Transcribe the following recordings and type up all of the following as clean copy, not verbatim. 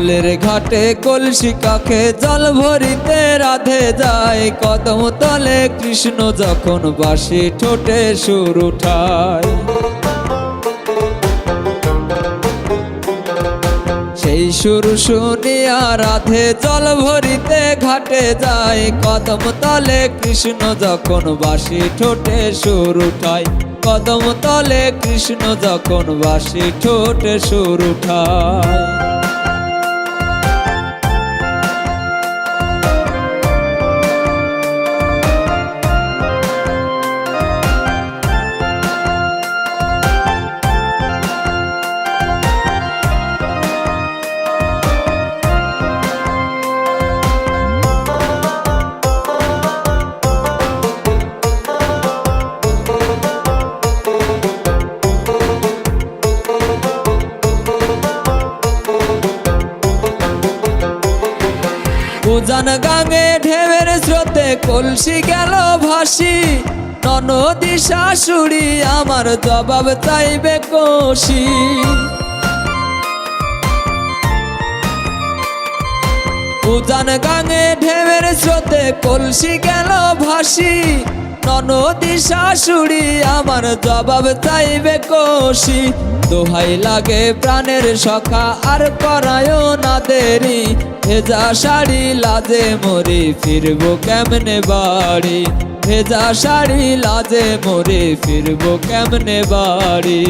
জলের ঘাটে কলসি কাখে জল ভরিতে রাধে যায়, কদম তলে কৃষ্ণ যখন বাঁশি ঠোঁটে সুর উঠায়। সেই সুর শুনিয়া রাধে জল ভরিতে ঘাটে যায়, কদম তলে কৃষ্ণ যখন বাঁশি ঠোঁটে সুর উঠায়। কদম তলে কৃষ্ণ যখন বাঁশি ঠোঁটে সুর উঠায়। উজান গাঙে ঢেউয়ের স্রোতে কলসি গেল ভাসি, ননদী শাশুড়ি আমার জবাব চাইবে কষি। উজান গাঙে ঢেউয়ের স্রোতে কলসি গেল ভাসি, ননদী শাশুড়ি আমার জবাব চাইবে কষি। দোহাই লাগে প্রাণের সখা আর করায় না দেরি, ভেজা শাড়ি লাজে মরি ফিরবো কেমনে বাড়ি। ভেজা শাড়ি লাজে মরি ফিরবো কেমনে বাড়ি।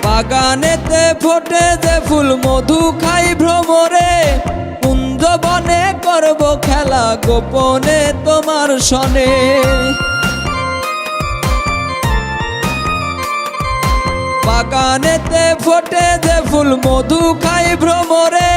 বাগানেতে ফোটে যে ফুল মধু খাই ভ্রমরে, কুঞ্জ বনে করব খেলা গোপনে তোমার সনে। বাগানেতে ফোটে যে ফুল মধু খাই ভ্রমরে,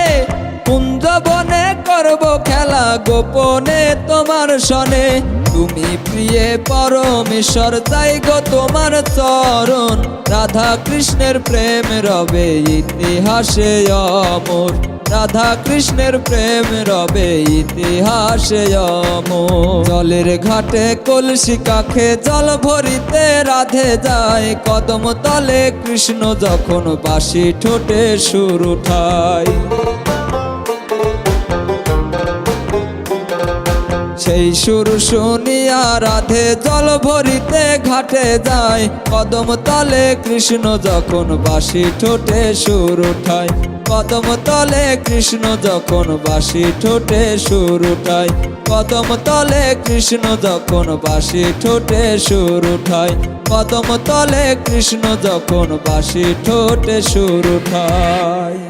কুঞ্জ বনে করব খেলা গোপনে তোমার সনে। তুমি প্রিয়ে পরমেশ্বর চাই গো তোমার চরণ, রাধা কৃষ্ণের প্রেম রবে ইতিহাসে অমর। রাধা কৃষ্ণের প্রেম রবে ইতিহাসে অমর। জলের ঘাটে কলসি কাখে জল ভরিতে রাধে যায়, কদম তলে কৃষ্ণ যখন বাঁশি ঠোঁটে সুর উঠায়। সেই সুর শুনিয়া রাধে জল ভরিতে ঘাটে যায়, কদম তলে কৃষ্ণ যখন বাঁশি ঠোঁটে সুর উঠায়। কদম তলে কৃষ্ণ যখন বাঁশি ঠোঁটে সুর উঠায়। কদম তলে কৃষ্ণ যখন বাঁশি ঠোঁটে সুর উঠায়। কদম তলে কৃষ্ণ যখন বাঁশি ঠোঁটে সুর উঠায়।